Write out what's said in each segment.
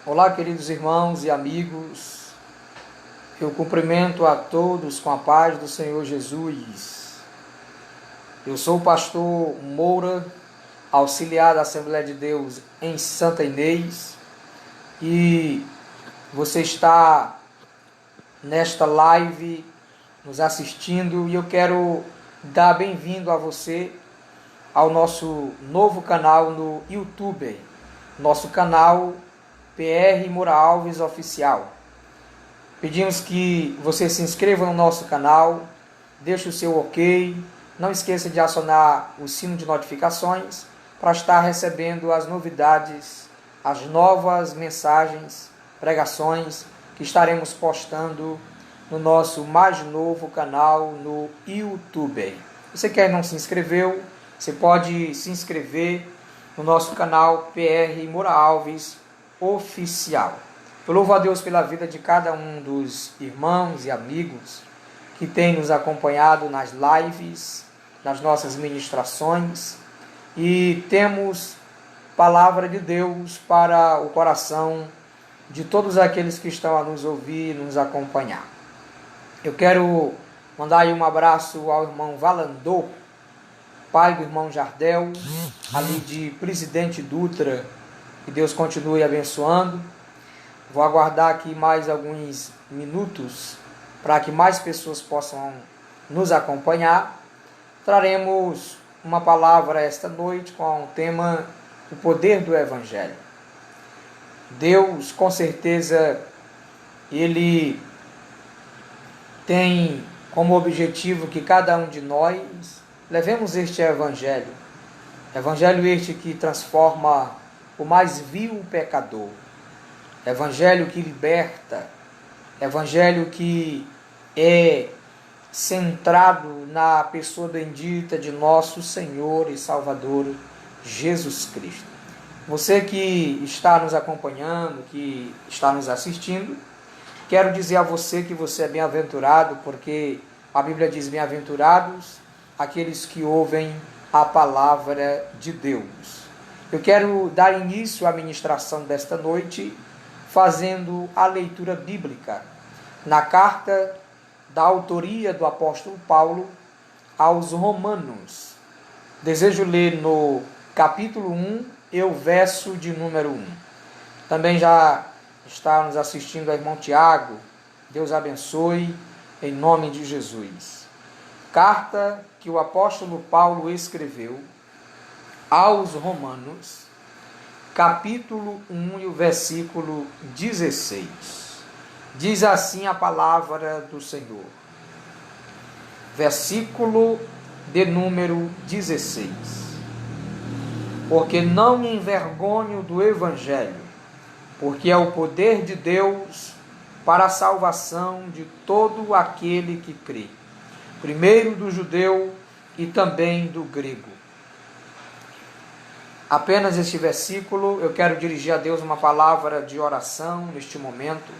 Olá, queridos irmãos e amigos, eu cumprimento a todos com a paz do Senhor Jesus. Eu sou o pastor Moura, auxiliar da Assembleia de Deus em Santa Inês, e você está nesta live nos assistindo, e eu quero dar bem-vindo a você ao nosso novo canal no YouTube, nosso canal PR Moura Alves Oficial. Pedimos que você se inscreva no nosso canal, deixe o seu ok, não esqueça de acionar o sino de notificações para estar recebendo as novidades, as novas mensagens, pregações que estaremos postando no nosso mais novo canal no YouTube. Você que não se inscreveu, você pode se inscrever no nosso canal PR Moura Alves Oficial. Eu louvo a Deus pela vida de cada um dos irmãos e amigos que tem nos acompanhado nas lives, nas nossas ministrações, e temos palavra de Deus para o coração de todos aqueles que estão a nos ouvir e nos acompanhar. Eu quero mandar aí um abraço ao irmão Valandô, pai do irmão Jardel, ali de Presidente Dutra. Que Deus continue abençoando. Vou aguardar aqui mais alguns minutos para que mais pessoas possam nos acompanhar. Traremos uma palavra esta noite com o tema o poder do Evangelho. Deus, com certeza, Ele tem como objetivo que cada um de nós levemos este Evangelho. Evangelho este que transforma o mais vil pecador. Evangelho que liberta. Evangelho que é centrado na pessoa bendita de nosso Senhor e Salvador Jesus Cristo. Você que está nos acompanhando, que está nos assistindo, quero dizer a você que você é bem-aventurado, porque a Bíblia diz: bem-aventurados aqueles que ouvem a palavra de Deus. Eu quero dar início à ministração desta noite fazendo a leitura bíblica na carta da autoria do apóstolo Paulo aos Romanos. Desejo ler no capítulo 1 e o verso de número 1. Também já está nos assistindo a irmão Tiago. Deus abençoe em nome de Jesus. Carta que o apóstolo Paulo escreveu aos Romanos, capítulo 1 e o versículo 16. Diz assim a palavra do Senhor. Versículo de número 16. Porque não me envergonho do Evangelho, porque é o poder de Deus para a salvação de todo aquele que crê, primeiro do judeu e também do grego. Apenas este versículo, eu quero dirigir a Deus uma palavra de oração neste momento.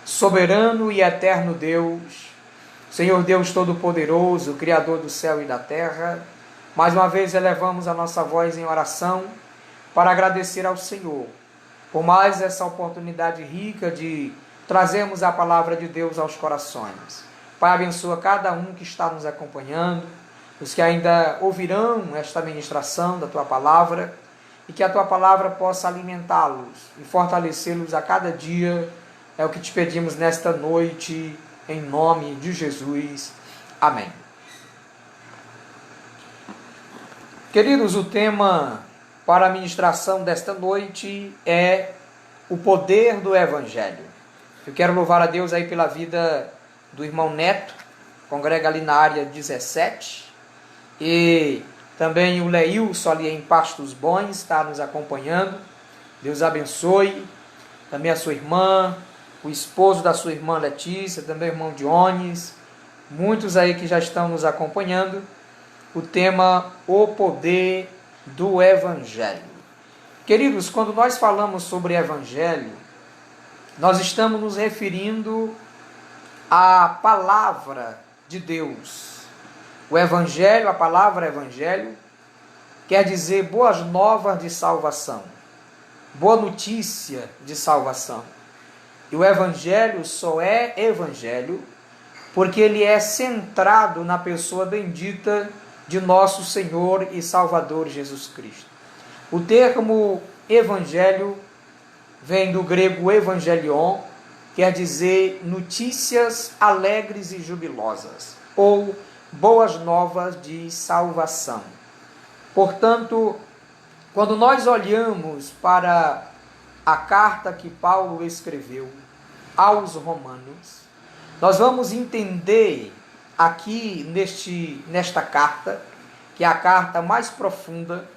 Soberano e eterno Deus, Senhor Deus Todo-Poderoso, Criador do céu e da terra, mais uma vez elevamos a nossa voz em oração para agradecer ao Senhor por mais essa oportunidade rica de trazermos a palavra de Deus aos corações. Pai, abençoa cada um que está nos acompanhando, os que ainda ouvirão esta ministração da Tua Palavra, e que a Tua Palavra possa alimentá-los e fortalecê-los a cada dia. É o que te pedimos nesta noite, em nome de Jesus. Amém. Queridos, o tema para a ministração desta noite é o poder do Evangelho. Eu quero louvar a Deus aí pela vida do irmão Neto, congrega ali na área 17, e também o Leilson ali em Pastos Bons está nos acompanhando. Deus abençoe. Também a sua irmã, o esposo da sua irmã Letícia, também o irmão Dionis, muitos aí que já estão nos acompanhando. O tema, o poder do Evangelho. Queridos, quando nós falamos sobre Evangelho, nós estamos nos referindo à palavra de Deus. O Evangelho, a palavra Evangelho, quer dizer boas novas de salvação. boa notícia de salvação. E o Evangelho só é Evangelho porque ele é centrado na pessoa bendita de nosso Senhor e Salvador Jesus Cristo. O termo Evangelho vem do grego evangelion, quer dizer notícias alegres e jubilosas, ou boas novas de salvação. Portanto, quando nós olhamos para a carta que Paulo escreveu aos Romanos, nós vamos entender aqui nesta carta, que é a carta mais profunda,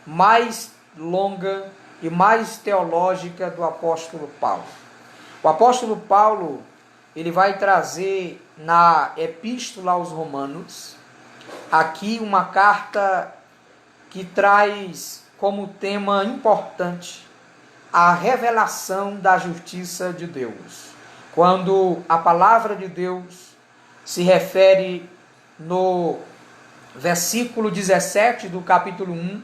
mais longa e mais teológica do apóstolo Paulo. O apóstolo Paulo, ele vai trazer na epístola aos Romanos, aqui uma carta que traz como tema importante a revelação da justiça de Deus. Quando a palavra de Deus se refere no versículo 17 do capítulo 1,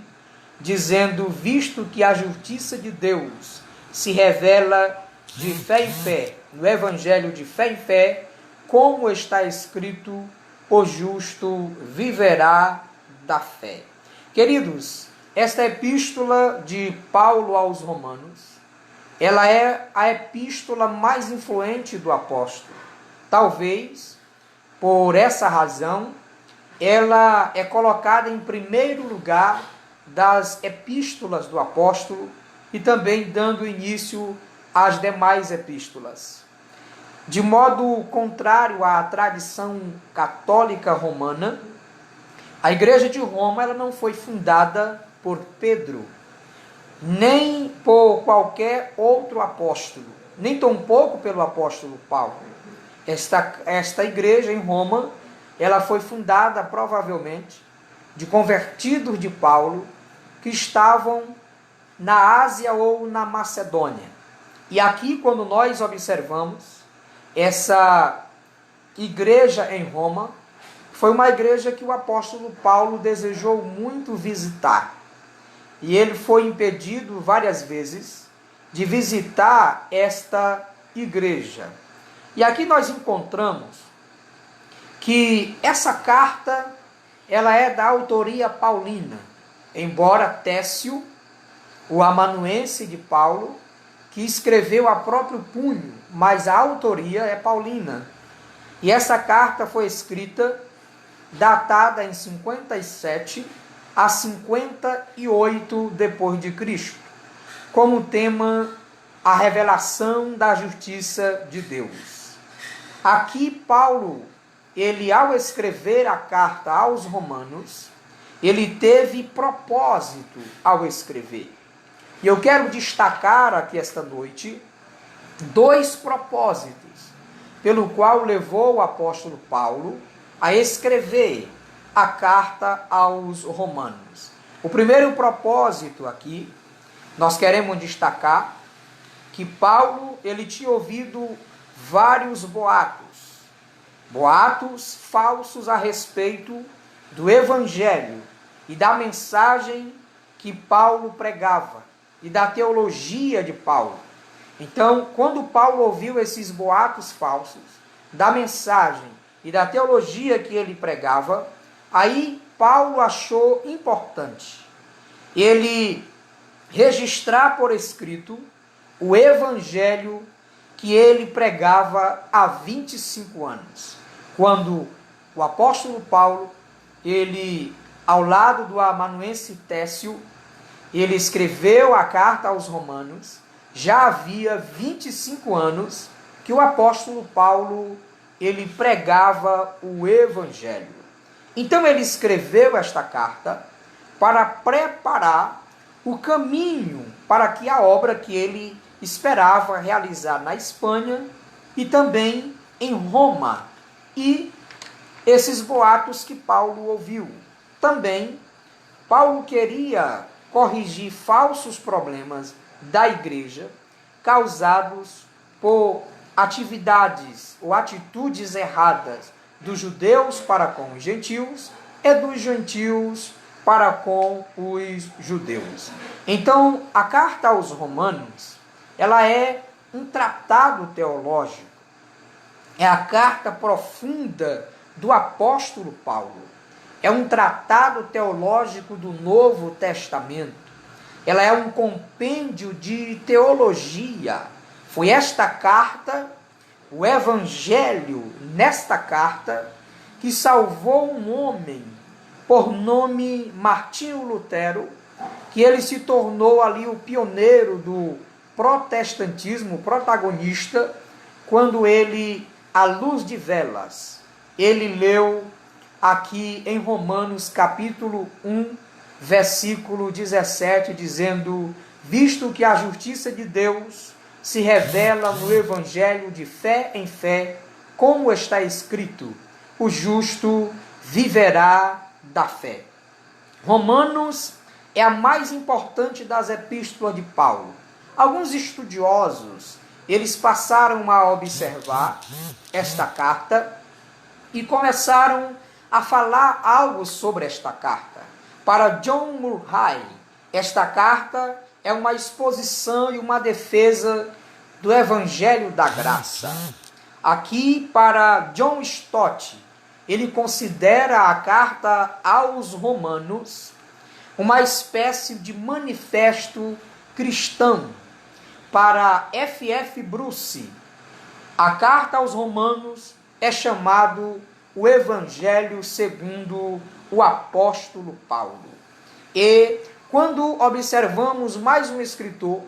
dizendo: visto que a justiça de Deus se revela de fé em fé, no evangelho de fé em fé, como está escrito, o justo viverá da fé. Queridos, esta epístola de Paulo aos Romanos, ela é a epístola mais influente do apóstolo. Talvez, por essa razão, ela é colocada em primeiro lugar das epístolas do apóstolo e também dando início às demais epístolas. De modo contrário à tradição católica romana, a igreja de Roma ela não foi fundada por Pedro, nem por qualquer outro apóstolo, nem tampouco pelo apóstolo Paulo. Esta igreja em Roma, ela foi fundada provavelmente de convertidos de Paulo que estavam na Ásia ou na Macedônia. E aqui, quando nós observamos essa igreja em Roma, foi uma igreja que o apóstolo Paulo desejou muito visitar. E ele foi impedido várias vezes de visitar esta igreja. E aqui nós encontramos que essa carta ela é da autoria paulina, embora Técio, o amanuense de Paulo, que escreveu a próprio punho, mas a autoria é paulina. E essa carta foi escrita, datada em 57 a 58 depois de Cristo, como tema a revelação da justiça de Deus. Aqui Paulo, ele ao escrever a carta aos Romanos, ele teve propósito ao escrever. E eu quero destacar aqui esta noite dois propósitos pelo qual levou o apóstolo Paulo a escrever a carta aos Romanos. O primeiro propósito aqui, nós queremos destacar que Paulo ele tinha ouvido vários boatos falsos a respeito do evangelho e da mensagem que Paulo pregava e da teologia de Paulo. Então, quando Paulo ouviu esses boatos falsos da mensagem e da teologia que ele pregava, aí Paulo achou importante ele registrar por escrito o evangelho que ele pregava há 25 anos. Quando o apóstolo Paulo, ele, ao lado do amanuense Técio, ele escreveu a carta aos Romanos, já havia 25 anos que o apóstolo Paulo, ele pregava o evangelho. Então ele escreveu esta carta para preparar o caminho para que a obra que ele esperava realizar na Espanha e também em Roma. E esses boatos que Paulo ouviu. Também Paulo queria corrigir falsos problemas da igreja causados por atividades ou atitudes erradas dos judeus para com os gentios e dos gentios para com os judeus. Então, a carta aos Romanos, ela é um tratado teológico. É a carta profunda do apóstolo Paulo. É um tratado teológico do Novo Testamento. Ela é um compêndio de teologia. Foi esta carta, o Evangelho, nesta carta, que salvou um homem por nome Martinho Lutero, que ele se tornou ali o pioneiro do protestantismo, protagonista, quando ele, à luz de velas, ele leu aqui em Romanos capítulo 1, versículo 17, dizendo: visto que a justiça de Deus se revela no evangelho de fé em fé, como está escrito, o justo viverá da fé. Romanos é a mais importante das epístolas de Paulo. Alguns estudiosos, eles passaram a observar esta carta e começaram a falar algo sobre esta carta. Para John Murray, esta carta é uma exposição e uma defesa do Evangelho da Graça. Aqui, para John Stott, ele considera a carta aos Romanos uma espécie de manifesto cristão. Para F.F. Bruce, a carta aos Romanos é chamado o Evangelho segundo o apóstolo Paulo. E quando observamos mais um escritor,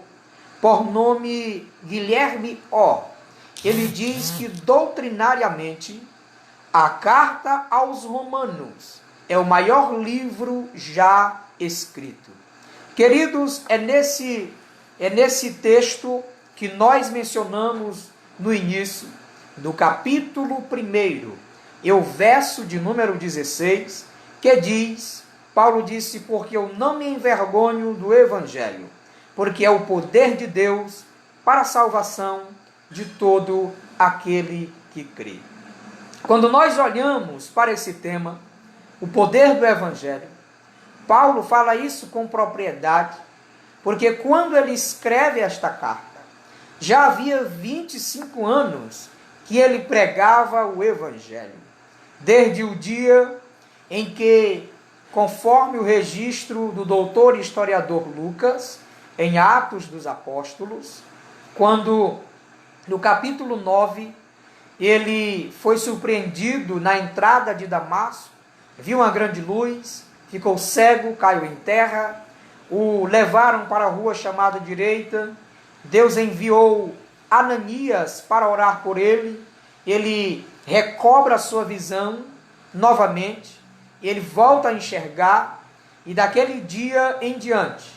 por nome Guilherme O., ele diz que doutrinariamente a carta aos Romanos é o maior livro já escrito. Queridos, é nesse texto que nós mencionamos no início, do capítulo 1, e o verso de número 16, que diz, Paulo disse, porque eu não me envergonho do Evangelho, porque é o poder de Deus para a salvação de todo aquele que crê. Quando nós olhamos para esse tema, o poder do Evangelho, Paulo fala isso com propriedade, porque quando ele escreve esta carta, já havia 25 anos que ele pregava o Evangelho. Desde o dia em que, conforme o registro do doutor e historiador Lucas, em Atos dos Apóstolos, quando no capítulo 9, ele foi surpreendido na entrada de Damasco, viu uma grande luz, ficou cego, caiu em terra, o levaram para a rua chamada direita, Deus enviou Ananias para orar por ele, ele recobra a sua visão novamente, ele volta a enxergar, e daquele dia em diante,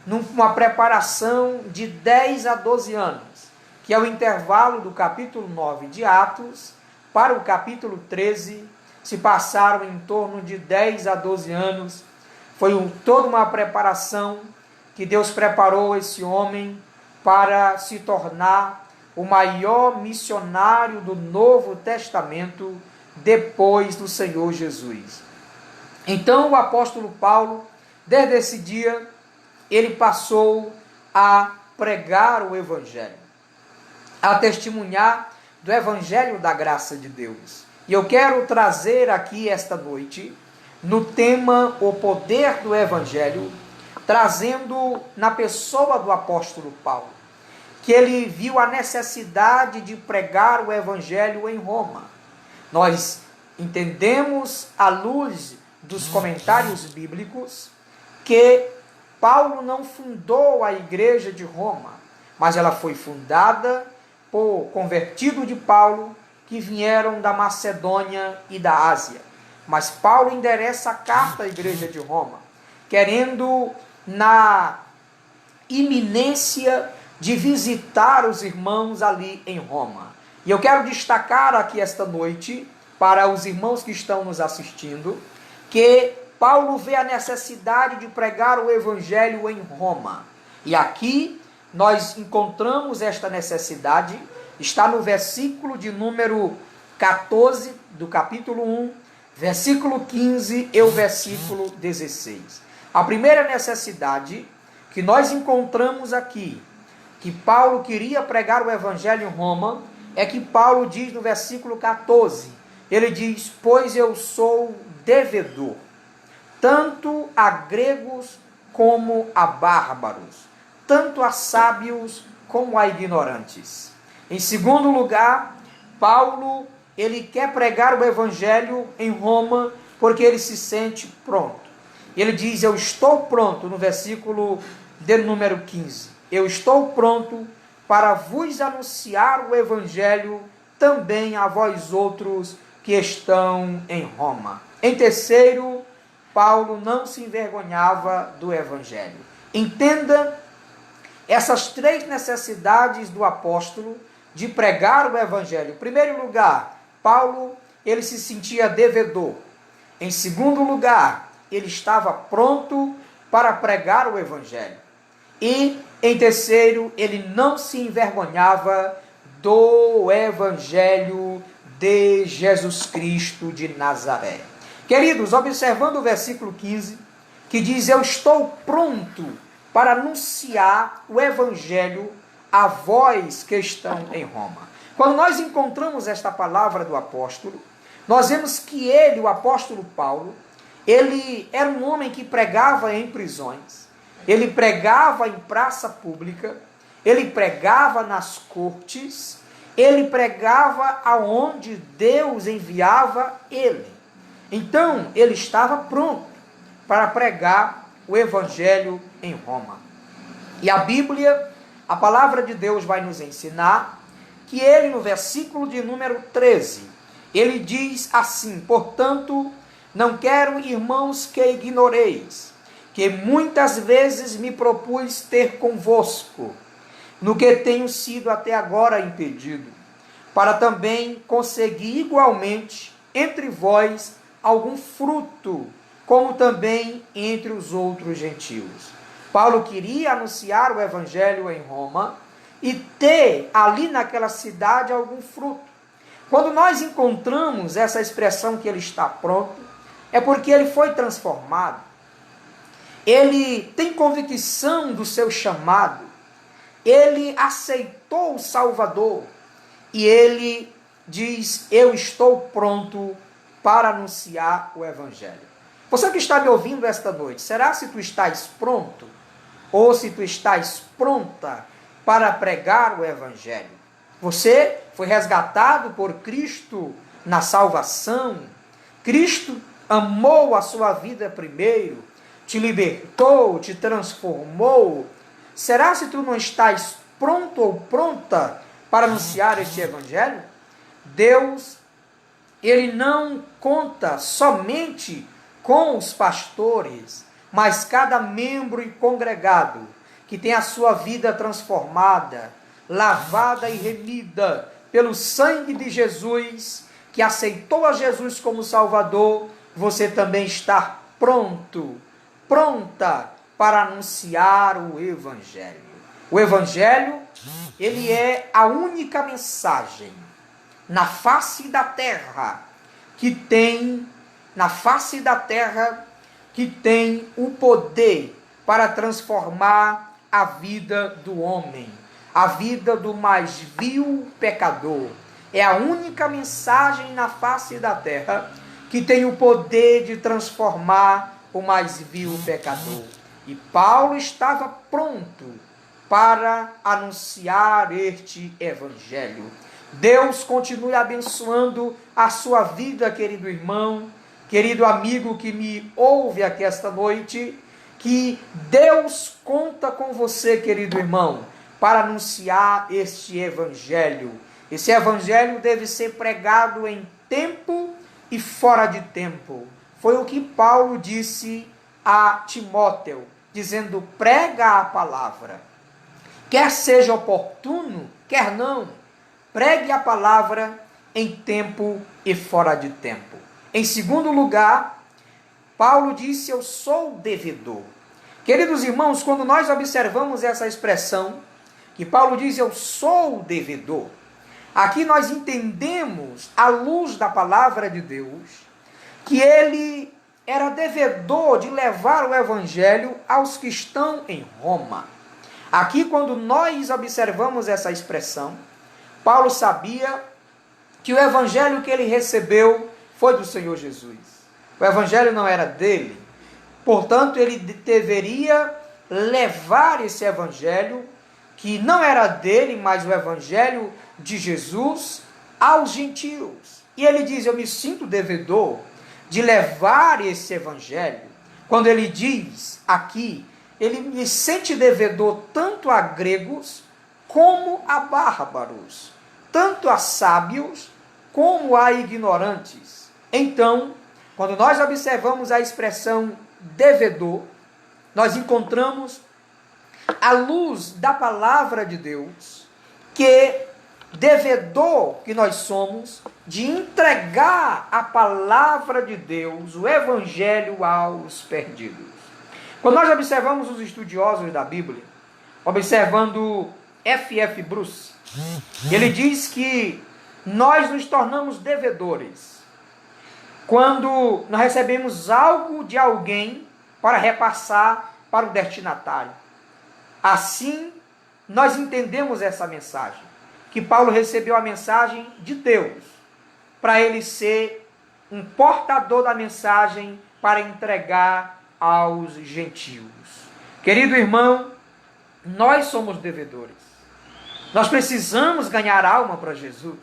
numa preparação de 10 a 12 anos, que é o intervalo do capítulo 9 de Atos para o capítulo 13, se passaram em torno de 10 a 12 anos. Foi toda uma preparação que Deus preparou esse homem para se tornar o maior missionário do Novo Testamento depois do Senhor Jesus. Então o apóstolo Paulo, desde esse dia, ele passou a pregar o Evangelho, a testemunhar do Evangelho da graça de Deus. E eu quero trazer aqui esta noite, no tema o poder do Evangelho, trazendo na pessoa do apóstolo Paulo, que ele viu a necessidade de pregar o Evangelho em Roma. Nós entendemos, à luz dos comentários bíblicos, que Paulo não fundou a igreja de Roma, mas ela foi fundada por convertidos de Paulo que vieram da Macedônia e da Ásia. Mas Paulo endereça a carta à igreja de Roma, querendo na iminência de visitar os irmãos ali em Roma. E eu quero destacar aqui esta noite, para os irmãos que estão nos assistindo, que Paulo vê a necessidade de pregar o Evangelho em Roma. E aqui nós encontramos esta necessidade, está no versículo de número 14 do capítulo 1, versículo 15 e o versículo 16. A primeira necessidade que nós encontramos aqui, que Paulo queria pregar o evangelho em Roma, é que Paulo diz no versículo 14, ele diz: pois eu sou devedor, tanto a gregos como a bárbaros, tanto a sábios como a ignorantes. Em segundo lugar, Paulo, ele quer pregar o evangelho em Roma porque ele se sente pronto. Ele diz: eu estou pronto, no versículo de número 15. Eu estou pronto para vos anunciar o evangelho também a vós outros que estão em Roma. Em terceiro, Paulo não se envergonhava do evangelho. Entenda essas três necessidades do apóstolo de pregar o evangelho. Em primeiro lugar, Paulo, ele se sentia devedor. Em segundo lugar, ele estava pronto para pregar o evangelho. E, em terceiro, ele não se envergonhava do evangelho de Jesus Cristo de Nazaré. Queridos, observando o versículo 15, que diz: eu estou pronto para anunciar o evangelho a vós que estão em Roma. Quando nós encontramos esta palavra do apóstolo, nós vemos que ele, o apóstolo Paulo, ele era um homem que pregava em prisões, ele pregava em praça pública, ele pregava nas cortes, ele pregava aonde Deus enviava ele. Então, ele estava pronto para pregar o evangelho em Roma. E a Bíblia, a palavra de Deus vai nos ensinar que ele, no versículo de número 13, ele diz assim: portanto, não quero, irmãos, que ignoreis, que muitas vezes me propus ter convosco, no que tenho sido até agora impedido, para também conseguir igualmente entre vós algum fruto, como também entre os outros gentios. Paulo queria anunciar o evangelho em Roma e ter ali naquela cidade algum fruto. Quando nós encontramos essa expressão que ele está pronto, é porque ele foi transformado. Ele tem convicção do seu chamado. Ele aceitou o Salvador. E ele diz: eu estou pronto para anunciar o evangelho. Você que está me ouvindo esta noite, será se tu estás pronto? Ou se tu estás pronta para pregar o evangelho? Você foi resgatado por Cristo na salvação. Cristo amou a sua vida primeiro, te libertou, te transformou. Será se tu não estás pronto ou pronta para anunciar este evangelho? Deus, ele não conta somente com os pastores, mas cada membro e congregado que tem a sua vida transformada, lavada e remida pelo sangue de Jesus, que aceitou a Jesus como Salvador. Você também está pronto, pronta para anunciar o evangelho. O evangelho, ele é a única mensagem na face da terra que tem o poder para transformar a vida do homem, a vida do mais vil pecador. É a única mensagem na face da terra que tem o poder de transformar o mais vil pecador. E Paulo estava pronto para anunciar este evangelho. Deus continue abençoando a sua vida, querido irmão, querido amigo que me ouve aqui esta noite, que Deus conta com você, querido irmão, para anunciar este evangelho. Esse evangelho deve ser pregado em tempo e fora de tempo. Foi o que Paulo disse a Timóteo, dizendo: prega a palavra. Quer seja oportuno, quer não, pregue a palavra em tempo e fora de tempo. Em segundo lugar, Paulo disse: eu sou devedor. Queridos irmãos, quando nós observamos essa expressão, que Paulo diz: eu sou devedor, aqui nós entendemos, à luz da palavra de Deus, que ele era devedor de levar o evangelho aos que estão em Roma. Aqui, quando nós observamos essa expressão, Paulo sabia que o evangelho que ele recebeu foi do Senhor Jesus. O evangelho não era dele. Portanto, ele deveria levar esse evangelho, que não era dele, mas o evangelho de Jesus, aos gentios. E ele diz: eu me sinto devedor de levar esse evangelho. Quando ele diz aqui, ele me sente devedor tanto a gregos como a bárbaros, tanto a sábios como a ignorantes. Então, quando nós observamos a expressão devedor, nós encontramos à luz da palavra de Deus que devedor que nós somos de entregar a palavra de Deus, o evangelho, aos perdidos. Quando nós observamos os estudiosos da Bíblia, observando F.F. Bruce, ele diz que nós nos tornamos devedores quando nós recebemos algo de alguém para repassar para o destinatário. Assim, nós entendemos essa mensagem, que Paulo recebeu a mensagem de Deus, para ele ser um portador da mensagem para entregar aos gentios. Querido irmão, nós somos devedores. Nós precisamos ganhar alma para Jesus.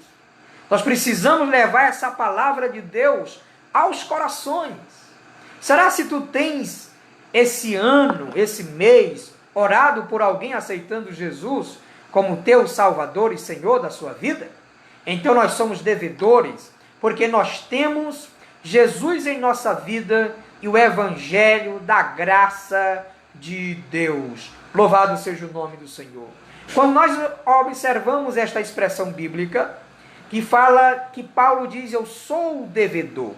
Nós precisamos levar essa palavra de Deus aos corações. Será se tu tens esse ano, esse mês, orado por alguém aceitando Jesus como teu Salvador e Senhor da sua vida? Então nós somos devedores, porque nós temos Jesus em nossa vida e o Evangelho da graça de Deus. Louvado seja o nome do Senhor. Quando nós observamos esta expressão bíblica, que fala que Paulo diz: eu sou o devedor,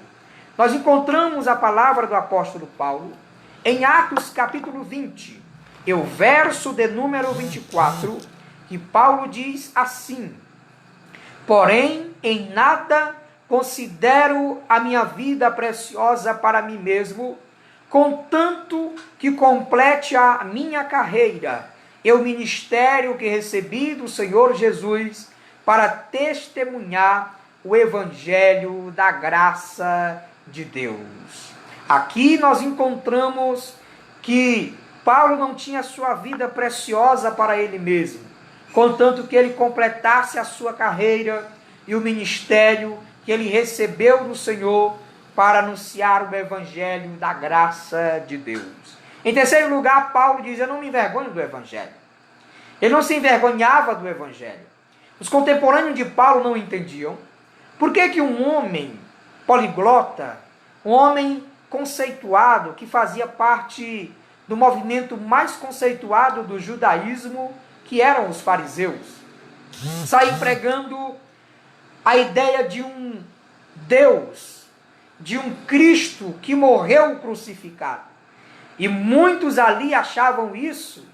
nós encontramos a palavra do apóstolo Paulo em Atos capítulo 20, e o verso de número 24, que Paulo diz assim: porém, em nada considero a minha vida preciosa para mim mesmo, contanto que complete a minha carreira e o ministério que recebi do Senhor Jesus para testemunhar o evangelho da graça de Deus. Aqui nós encontramos que Paulo não tinha sua vida preciosa para ele mesmo, contanto que ele completasse a sua carreira e o ministério que ele recebeu do Senhor para anunciar o evangelho da graça de Deus. Em terceiro lugar, Paulo diz: eu não me envergonho do evangelho. Ele não se envergonhava do evangelho. Os contemporâneos de Paulo não entendiam por que um homem poliglota, um homem conceituado, que fazia parte do movimento mais conceituado do judaísmo, que eram os fariseus, sair pregando a ideia de um Deus, de um Cristo que morreu crucificado. E muitos ali achavam isso,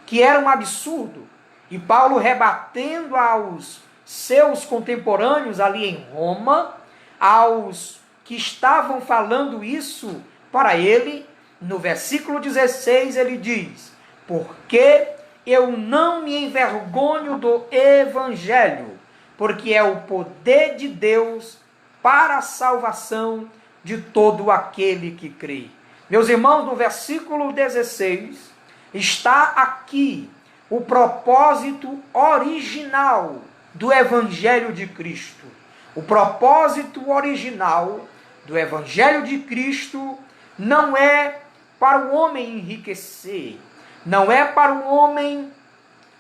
que era um absurdo. E Paulo, rebatendo aos seus contemporâneos ali em Roma, aos que estavam falando isso para ele, no versículo 16 ele diz: porque eu não me envergonho do evangelho, porque é o poder de Deus para a salvação de todo aquele que crê. Meus irmãos, no versículo 16 está aqui o propósito original do evangelho de Cristo. O propósito original do evangelho de Cristo não é para o homem enriquecer, não é para o homem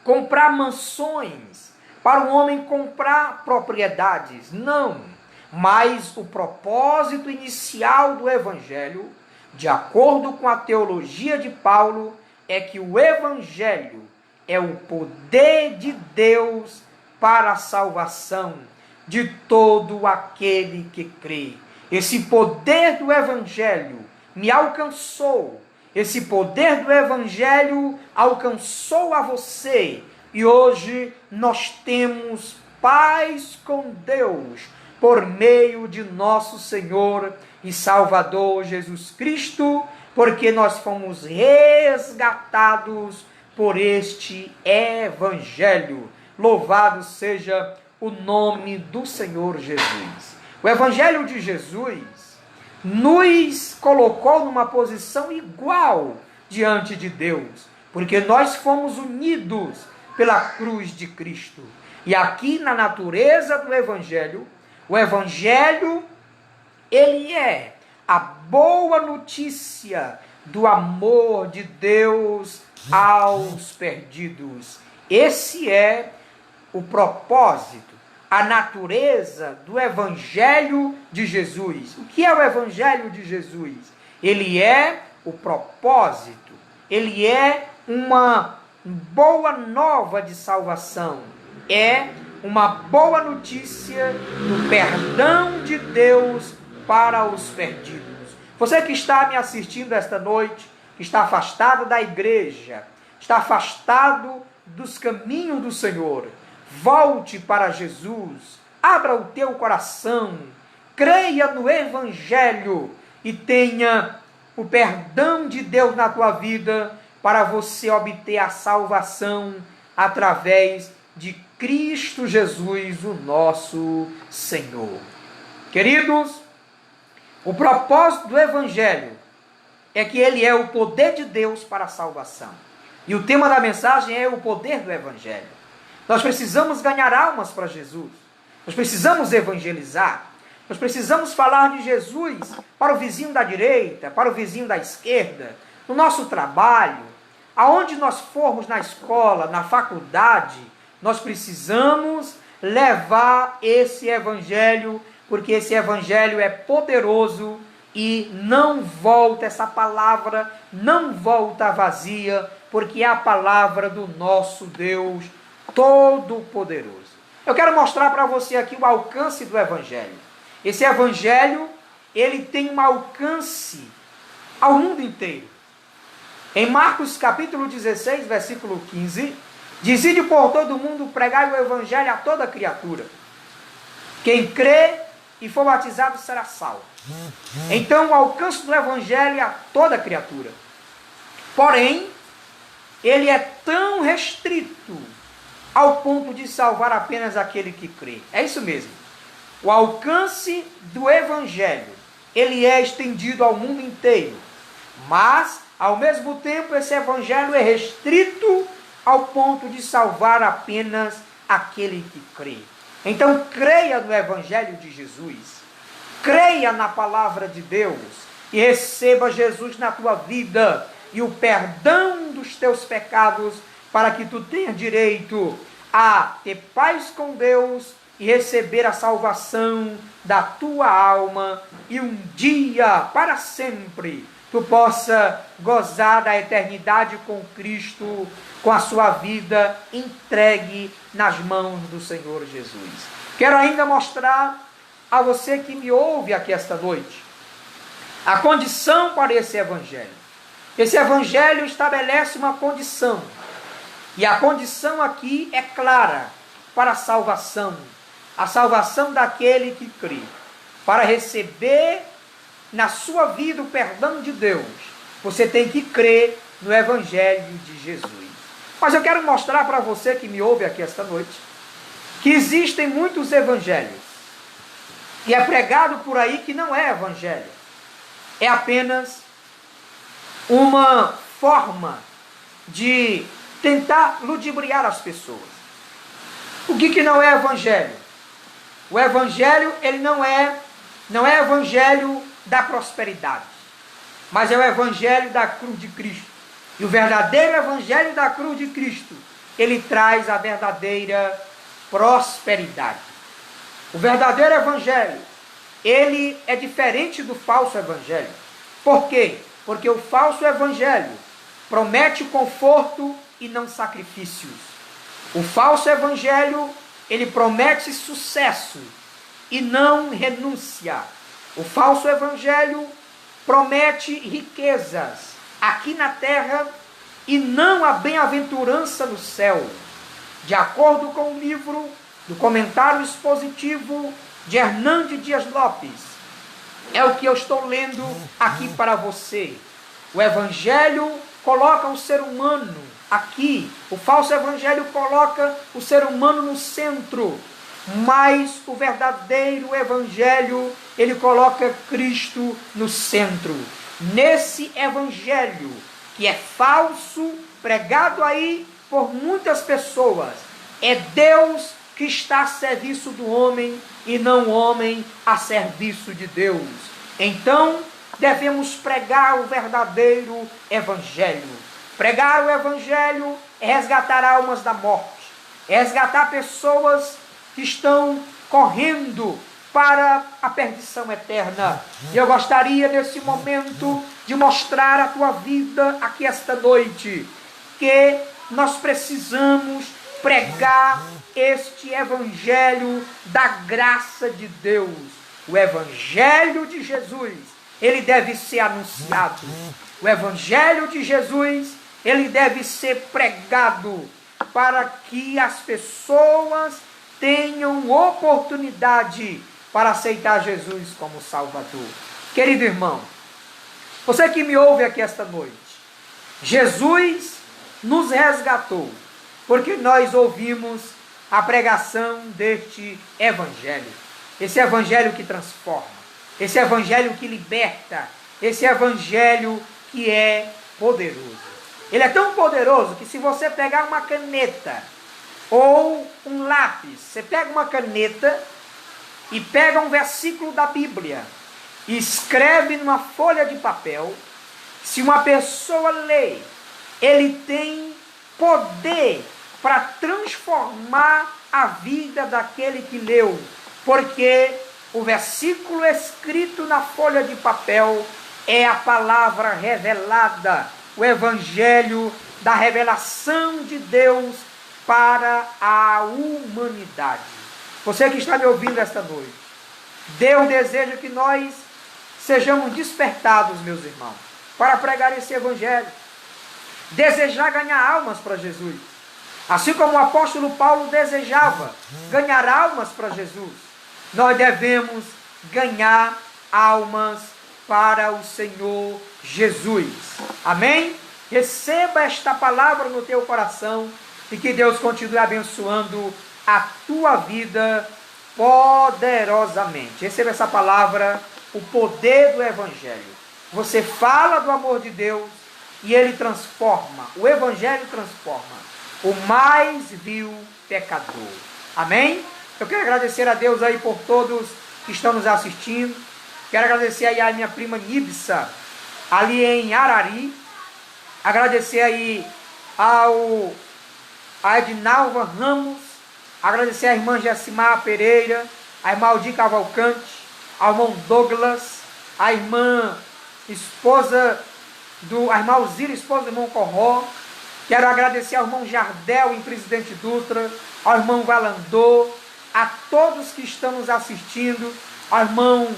comprar mansões, para o homem comprar propriedades, não. Mas o propósito inicial do evangelho, de acordo com a teologia de Paulo, é que o evangelho é o poder de Deus para a salvação de todo aquele que crê. Esse poder do evangelho me alcançou, esse poder do evangelho alcançou a você, e hoje nós temos paz com Deus por meio de nosso Senhor e Salvador Jesus Cristo, porque nós fomos resgatados por este Evangelho. Louvado seja o nome do Senhor Jesus. O Evangelho de Jesus nos colocou numa posição igual diante de Deus, porque nós fomos unidos pela cruz de Cristo. E aqui na natureza do Evangelho, o Evangelho, ele é a boa notícia do amor de Deus aos perdidos. Esse é o propósito, a natureza do Evangelho de Jesus. O que é o Evangelho de Jesus? Ele é o propósito, ele é uma boa nova de salvação, é uma boa notícia do perdão de Deus para os perdidos. Você que está me assistindo esta noite, que está afastado da igreja, está afastado dos caminhos do Senhor, volte para Jesus, abra o teu coração, creia no Evangelho e tenha o perdão de Deus na tua vida para você obter a salvação através de Cristo Jesus, o nosso Senhor. Queridos, o propósito do Evangelho é que ele é o poder de Deus para a salvação. E o tema da mensagem é o poder do Evangelho. Nós precisamos ganhar almas para Jesus. Nós precisamos evangelizar. Nós precisamos falar de Jesus para o vizinho da direita, para o vizinho da esquerda, no nosso trabalho, aonde nós formos na escola, na faculdade, nós precisamos levar esse Evangelho, porque esse Evangelho é poderoso e não volta, essa palavra não volta vazia, porque é a palavra do nosso Deus Todo-Poderoso. Eu quero mostrar para você aqui o alcance do Evangelho. Esse Evangelho, ele tem um alcance ao mundo inteiro. Em Marcos capítulo 16, versículo 15, diz: ide por todo mundo, pregai o Evangelho a toda criatura. Quem crê e for batizado será salvo. Então o alcance do Evangelho é a toda criatura. Porém, ele é tão restrito ao ponto de salvar apenas aquele que crê. É isso mesmo. O alcance do Evangelho, ele é estendido ao mundo inteiro. Mas, ao mesmo tempo, esse Evangelho é restrito ao ponto de salvar apenas aquele que crê. Então, creia no Evangelho de Jesus. Creia na palavra de Deus e receba Jesus na tua vida e o perdão dos teus pecados, para que tu tenhas direito a ter paz com Deus e receber a salvação da tua alma, e um dia, para sempre, tu possa gozar da eternidade com Cristo, com a sua vida entregue nas mãos do Senhor Jesus. Quero ainda mostrar a você que me ouve aqui esta noite a condição para esse Evangelho. Esse Evangelho estabelece uma condição, e a condição aqui é clara para a salvação daquele que crê. Para receber na sua vida o perdão de Deus, você tem que crer no Evangelho de Jesus. Mas eu quero mostrar para você que me ouve aqui esta noite, que existem muitos evangelhos, e é pregado por aí que não é evangelho, é apenas uma forma de tentar ludibriar as pessoas. O que não é evangelho? O evangelho, ele não é evangelho da prosperidade, mas é o evangelho da cruz de Cristo. E o verdadeiro evangelho da cruz de Cristo, ele traz a verdadeira prosperidade. O verdadeiro evangelho, ele é diferente do falso evangelho. Por quê? Porque o falso evangelho promete conforto e não sacrifícios. O falso evangelho, ele promete sucesso e não renúncia. O falso evangelho promete riquezas aqui na terra e não a bem-aventurança no céu. De acordo com o livro do comentário expositivo de Hernandes Dias Lopes, É o que eu estou lendo aqui para você. O Evangelho coloca o ser humano aqui. O falso Evangelho coloca o ser humano no centro. Mas o verdadeiro Evangelho, ele coloca Cristo no centro. Nesse Evangelho, que é falso, pregado aí por muitas pessoas, é Deus que está a serviço do homem e não o homem a serviço de Deus. Então, devemos pregar o verdadeiro Evangelho. Pregar o Evangelho é resgatar almas da morte, é resgatar pessoas que estão correndo para a perdição eterna. E eu gostaria nesse momento de mostrar a tua vida aqui esta noite, que nós precisamos pregar este Evangelho da graça de Deus. O Evangelho de Jesus, ele deve ser anunciado. O Evangelho de Jesus, ele deve ser pregado para que as pessoas tenham oportunidade para aceitar Jesus como Salvador. Querido irmão, você que me ouve aqui esta noite, Jesus nos resgatou, porque nós ouvimos a pregação deste Evangelho. Esse Evangelho que transforma, esse Evangelho que liberta, esse Evangelho que é poderoso. Ele é tão poderoso que se você pegar uma caneta ou um lápis, você pega uma caneta e pega um versículo da Bíblia e escreve numa folha de papel, se uma pessoa lê, ele tem poder para transformar a vida daquele que leu, porque o versículo escrito na folha de papel é a palavra revelada, o Evangelho da revelação de Deus para a humanidade. Você que está me ouvindo esta noite, Deus deseja que nós sejamos despertados, meus irmãos, para pregar esse Evangelho, desejar ganhar almas para Jesus, assim como o apóstolo Paulo desejava ganhar almas para Jesus. Nós devemos ganhar almas para o Senhor Jesus. Amém? Receba esta palavra no teu coração e que Deus continue abençoando a tua vida poderosamente. Receba essa palavra, o poder do Evangelho. Você fala do amor de Deus e ele transforma, o Evangelho transforma o mais vil pecador. Amém? Eu quero agradecer a Deus aí por todos que estão nos assistindo. Quero agradecer aí a minha prima Nibsa, ali em Arari. Agradecer aí a Edinalva Ramos. Agradecer a irmã Gessimar Pereira, a irmã Aldir Cavalcante, ao irmão Douglas, a irmã Alzira, esposa do irmão Corró. Quero agradecer ao irmão Jardel, em Presidente Dutra, ao irmão Valandô, a todos que estão nos assistindo, ao irmão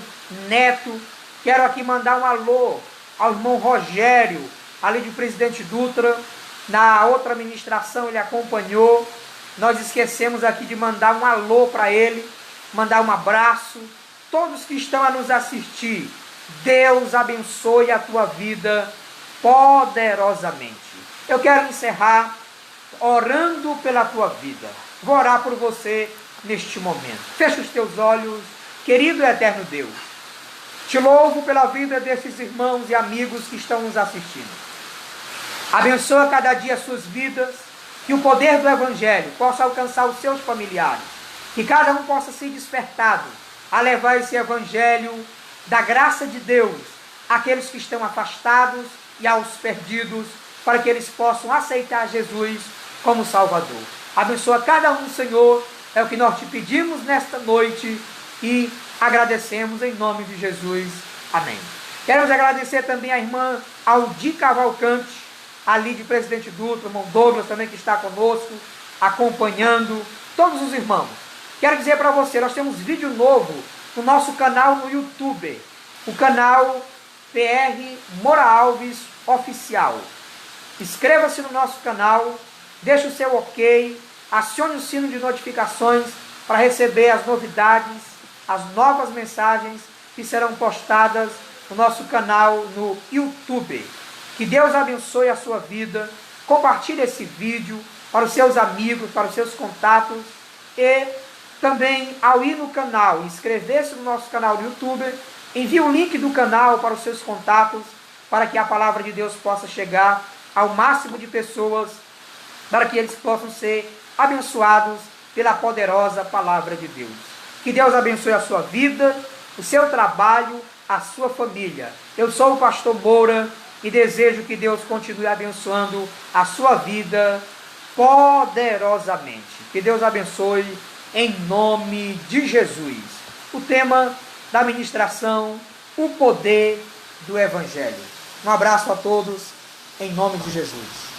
Neto. Quero aqui mandar um alô ao irmão Rogério, ali de Presidente Dutra. Na outra ministração ele acompanhou. Nós esquecemos aqui de mandar um alô para ele, mandar um abraço. Todos que estão a nos assistir, Deus abençoe a tua vida poderosamente. Eu quero encerrar orando pela tua vida. Vou orar por você neste momento. Fecha os teus olhos, querido e eterno Deus. Te louvo pela vida desses irmãos e amigos que estão nos assistindo. Abençoa cada dia as suas vidas, que o poder do Evangelho possa alcançar os seus familiares, que cada um possa ser despertado a levar esse Evangelho da graça de Deus àqueles que estão afastados e aos perdidos, para que eles possam aceitar Jesus como Salvador. Abençoa cada um, Senhor, é o que nós te pedimos nesta noite e agradecemos em nome de Jesus. Amém. Queremos agradecer também a irmã Aldir Cavalcante, ali de Presidente Dutra, o irmão Douglas também que está conosco, acompanhando, todos os irmãos. Quero dizer para você, nós temos vídeo novo no nosso canal no YouTube, o canal PR Moura Alves Oficial. Inscreva-se no nosso canal, deixe o seu ok, acione o sino de notificações para receber as novidades, as novas mensagens que serão postadas no nosso canal no YouTube. Que Deus abençoe a sua vida. Compartilhe esse vídeo para os seus amigos, para os seus contatos. E também, ao ir no canal e inscrever-se no nosso canal do YouTube, envie o link do canal para os seus contatos, para que a palavra de Deus possa chegar ao máximo de pessoas, para que eles possam ser abençoados pela poderosa palavra de Deus. Que Deus abençoe a sua vida, o seu trabalho, a sua família. Eu sou o pastor Moura e desejo que Deus continue abençoando a sua vida poderosamente. Que Deus abençoe em nome de Jesus. O tema da ministração, o poder do Evangelho. Um abraço a todos, em nome de Jesus.